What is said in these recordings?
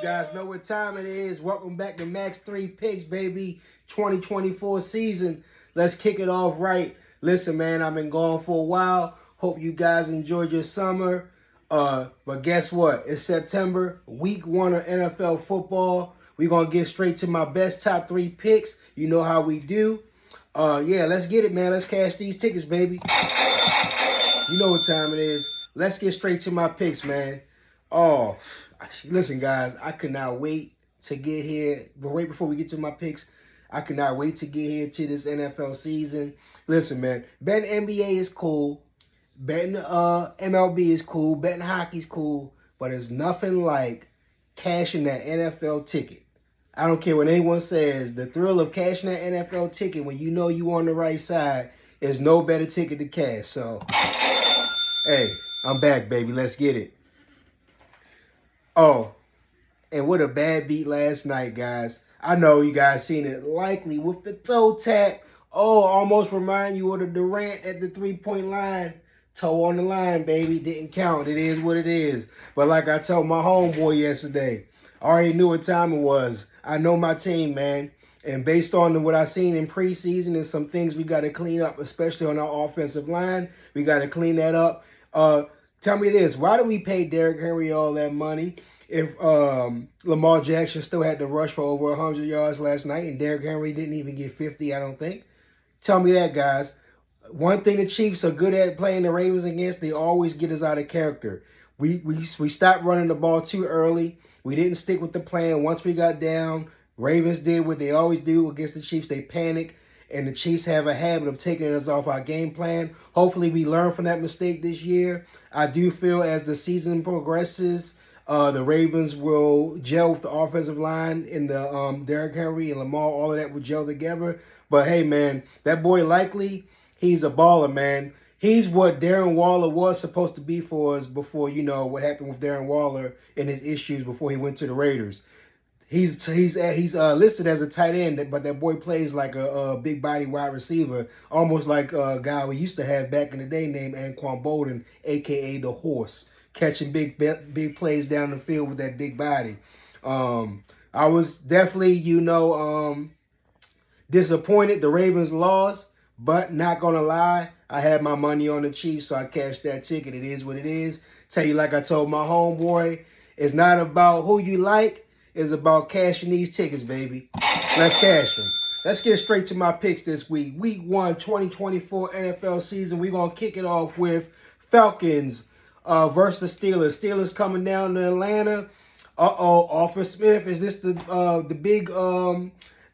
guys know what time it is. Welcome back to Max 3 Picks, baby. 2024 season. Let's kick it off right. Listen, man, I've been gone for a while. Hope you guys enjoyed your summer. But guess what? It's September, week 1 of NFL football. We're going to get straight to my best top 3 picks. You know how we do. Yeah, let's get it, man. Let's cash these tickets, baby. You know what time it is. Let's get straight to my picks, man. Oh, listen, guys, I could not wait to get here. But right before we get to my picks, I could not wait to get here to this NFL season. Listen, man, betting NBA is cool. Betting MLB is cool. Betting hockey's cool. But it's nothing like cashing that NFL ticket. I don't care what anyone says. The thrill of cashing that NFL ticket when you know you on the right side is no better ticket to cash. So, hey, I'm back, baby. Let's get it. Oh, and what a bad beat last night, guys. I know you guys seen it likely with the toe tap. Oh, almost remind you of the Durant at the three-point line. Toe on the line, baby. Didn't count. It is what it is. But like I told my homeboy yesterday, I already knew what time it was. I know my team, man. And based on what I seen in preseason and some things we got to clean up, especially on our offensive line, we got to clean that up. Tell me this. Why do we pay Derrick Henry all that money if Lamar Jackson still had to rush for over 100 yards last night and Derrick Henry didn't even get 50, I don't think? Tell me that, guys. One thing the Chiefs are good at playing the Ravens against, they always get us out of character. We stopped running the ball too early. We didn't stick with the plan. Once we got down, Ravens did what they always do against the Chiefs. They panic, and the Chiefs have a habit of taking us off our game plan. Hopefully, we learn from that mistake this year. I do feel as the season progresses, the Ravens will gel with the offensive line and the Derrick Henry and Lamar, all of that will gel together. But, hey, man, that boy Likely, he's a baller, man. He's what Darren Waller was supposed to be for us before, you know, what happened with Darren Waller and his issues before he went to the Raiders. He's listed as a tight end, but that boy plays like a big body wide receiver, almost like a guy we used to have back in the day named Anquan Bolden, a.k.a. the Horse, catching big plays down the field with that big body. I was definitely, disappointed the Ravens lost, but not going to lie, I had my money on the Chiefs, so I cashed that ticket. It is what it is. Tell you like I told my homeboy, it's not about who you like. It's about cashing these tickets, baby. Let's cash them. Let's get straight to my picks this week. Week 1, 2024 NFL season. We're going to kick it off with Falcons versus the Steelers. Steelers coming down to Atlanta. Arthur Smith. Is this the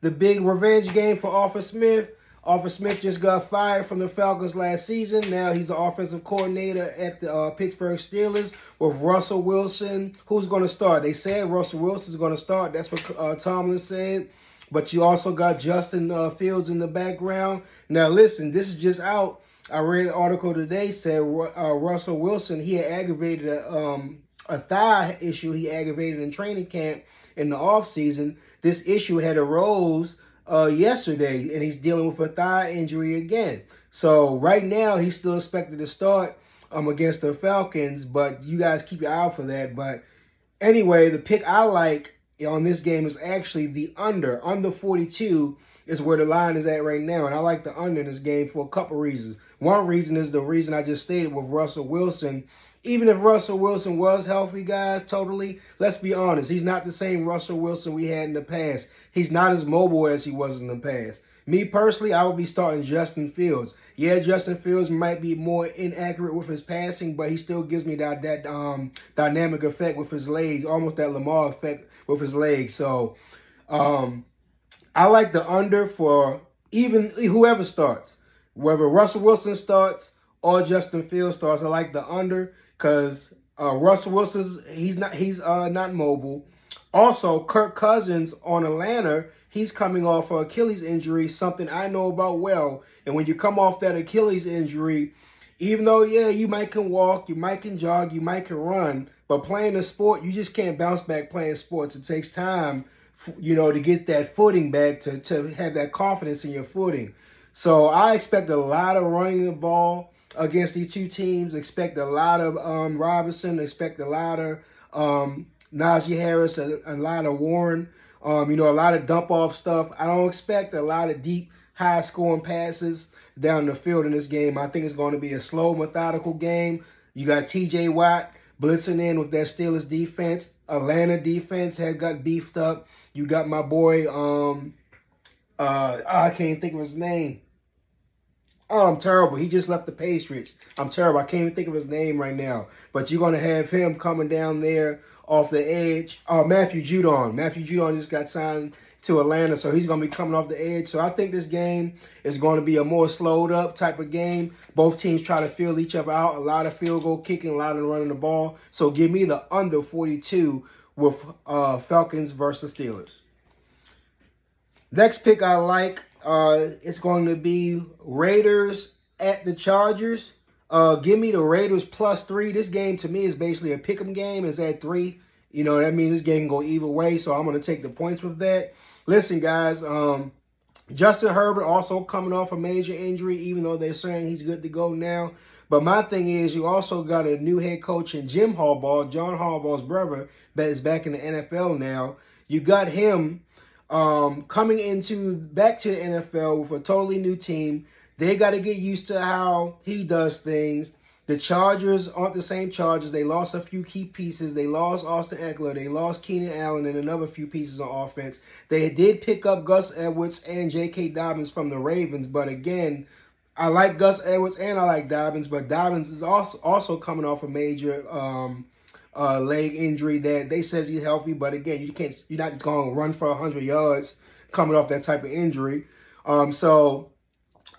big revenge game for Arthur Smith? Arthur Smith just got fired from the Falcons last season. Now he's the offensive coordinator at the Pittsburgh Steelers with Russell Wilson. Who's going to start? They said Russell Wilson's going to start. That's what Tomlin said. But you also got Justin Fields in the background. Now, listen, this is just out. I read an article today said Russell Wilson, he had aggravated a thigh issue he aggravated in training camp in the offseason. This issue had arose yesterday, and he's dealing with a thigh injury again. So right now, he's still expected to start against the Falcons, but you guys keep your eye out for that. But anyway, the pick I like on this game is actually the under. Under 42 is where the line is at right now, and I like the under in this game for a couple reasons. One reason is the reason I just stated with Russell Wilson. Even if Russell Wilson was healthy, guys, totally, let's be honest, he's not the same Russell Wilson we had in the past. He's not as mobile as he was in the past. Me personally, I would be starting Justin Fields. Yeah, Justin Fields might be more inaccurate with his passing, but he still gives me that dynamic effect with his legs, almost that Lamar effect with his legs. So I like the under for even whoever starts, whether Russell Wilson starts or Justin Fields starts. I like the under because Russell Wilson's he's not mobile. Also, Kirk Cousins on Atlanta, he's coming off an Achilles injury, something I know about well. And when you come off that Achilles injury, even though, yeah, you might can walk, you might can jog, you might can run, but playing a sport, you just can't bounce back playing sports. It takes time, to get that footing back, to have that confidence in your footing. So I expect a lot of running the ball against these two teams. Expect a lot of Robinson. Expect a lot of Najee Harris, a lot of Warren, a lot of dump off stuff. I don't expect a lot of deep, high scoring passes down the field in this game. I think it's going to be a slow, methodical game. You got TJ Watt blitzing in with that Steelers defense. Atlanta defense had got beefed up. You got my boy, I can't think of his name. Oh, I'm terrible. He just left the Patriots. I'm terrible. I can't even think of his name right now. But you're going to have him coming down there off the edge. Oh, Matthew Judon. Matthew Judon just got signed to Atlanta, so he's going to be coming off the edge. So I think this game is going to be a more slowed up type of game. Both teams try to fill each other out. A lot of field goal kicking, a lot of running the ball. So give me the under 42 with Falcons versus Steelers. Next pick I like. It's going to be Raiders at the Chargers. Give me the Raiders +3. This game to me is basically a pick'em game. It's at 3. That means this game can go either way. So I'm going to take the points with that. Listen, guys. Justin Herbert also coming off a major injury, even though they're saying he's good to go now. But my thing is, you also got a new head coach in Jim Harbaugh, John Harbaugh's brother, that is back in the NFL now. You got him coming back to the NFL with a totally new team. They got to get used to how he does things. The Chargers aren't the same Chargers. They lost a few key pieces. They lost Austin Eckler. They lost Keenan Allen and another few pieces on offense. They did pick up Gus Edwards and J.K. Dobbins from the Ravens. But again, I like Gus Edwards and I like Dobbins. But Dobbins is also coming off a major leg injury that they says he's healthy, but again, you're not just going to run for 100 yards coming off that type of injury. So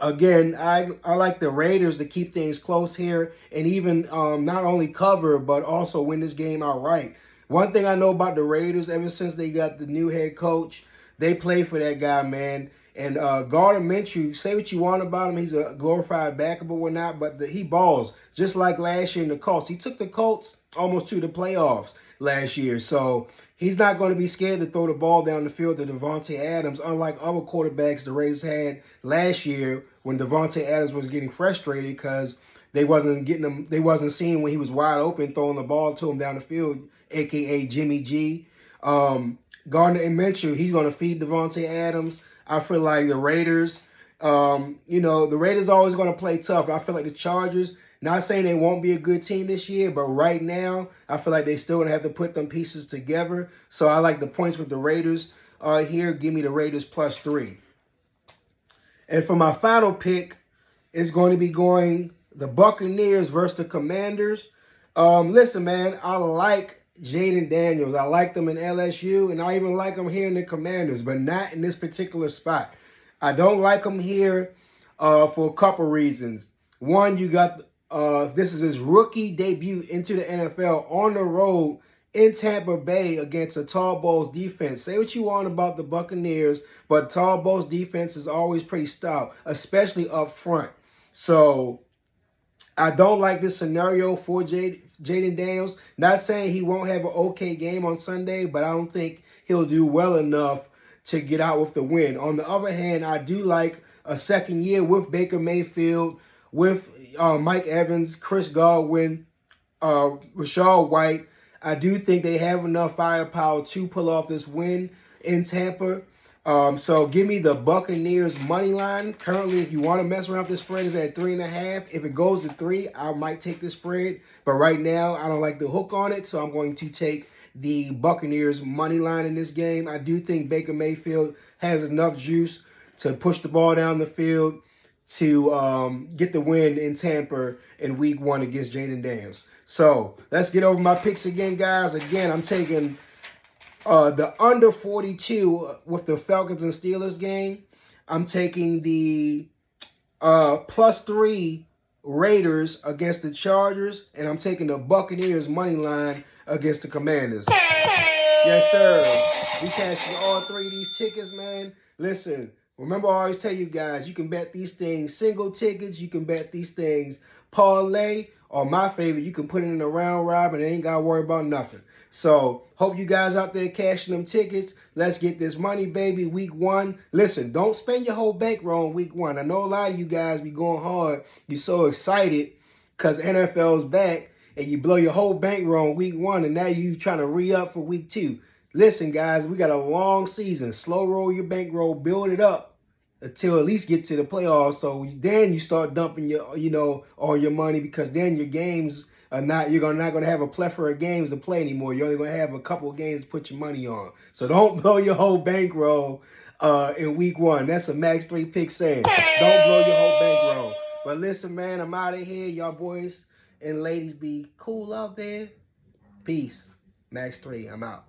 again, I like the Raiders to keep things close here and even not only cover but also win this game outright. One thing I know about the Raiders, ever since they got the new head coach, they play for that guy, man. And Gardner Minshew, say what you want about him, he's a glorified backup or whatnot, but he balls just like last year in the Colts. He took the Colts almost to the playoffs last year, so he's not going to be scared to throw the ball down the field to Davante Adams, unlike other quarterbacks the Raiders had last year when Davante Adams was getting frustrated because they wasn't seeing when he was wide open throwing the ball to him down the field, aka Jimmy G. Gardner and Minshew, he's going to feed Davante Adams. I feel like the Raiders, the Raiders are always going to play tough. I feel like the Chargers, not saying they won't be a good team this year, but right now, I feel like they still going to have to put them pieces together. So I like the points with the Raiders here. Give me the Raiders +3. And for my final pick, it's going to be the Buccaneers versus the Commanders. Listen, man, I like Jaden Daniels. I like them in LSU, and I even like them here in the Commanders, but not in this particular spot. I don't like them here for a couple reasons. One, you got this is his rookie debut into the NFL on the road in Tampa Bay against a Todd Bowles defense. Say what you want about the Buccaneers, but Todd Bowles defense is always pretty stout, especially up front. So I don't like this scenario for Jaden Daniels. Not saying he won't have an okay game on Sunday, but I don't think he'll do well enough to get out with the win. On the other hand, I do like a second year with Baker Mayfield, with Mike Evans, Chris Godwin, Rachaad White. I do think they have enough firepower to pull off this win in Tampa. So give me the Buccaneers money line. Currently, if you want to mess around with the spread, is at 3.5. If it goes to 3, I might take the spread. But right now, I don't like the hook on it, so I'm going to take the Buccaneers money line in this game. I do think Baker Mayfield has enough juice to push the ball down the field to get the win in Tampa in Week 1 against Jaden Daniels. So let's get over my picks again, guys. Again, I'm taking the under 42 with the Falcons and Steelers game. I'm taking the +3 Raiders against the Chargers, and I'm taking the Buccaneers money line against the Commanders. Yes, sir. We cashed all 3 of these tickets, man. Listen, remember I always tell you guys, you can bet these things single tickets, you can bet these things parlay, or my favorite, you can put it in a round robin and ain't got to worry about nothing. So, hope you guys out there cashing them tickets. Let's get this money, baby, Week 1. Listen, don't spend your whole bankroll on Week 1. I know a lot of you guys be going hard. You're so excited because NFL's back, and you blow your whole bankroll in week 1, and now you trying to re-up for week 2. Listen, guys, we got a long season. Slow roll your bankroll, build it up until at least get to the playoffs. So then you start dumping your, all your money, because then your games are not, not gonna have a plethora of games to play anymore. You're only gonna have a couple of games to put your money on. So don't blow your whole bankroll in week 1. That's a Max 3 pick saying. Don't blow your whole bankroll. But listen, man, I'm out of here. Y'all boys and ladies be cool out there. Peace. Max 3, I'm out.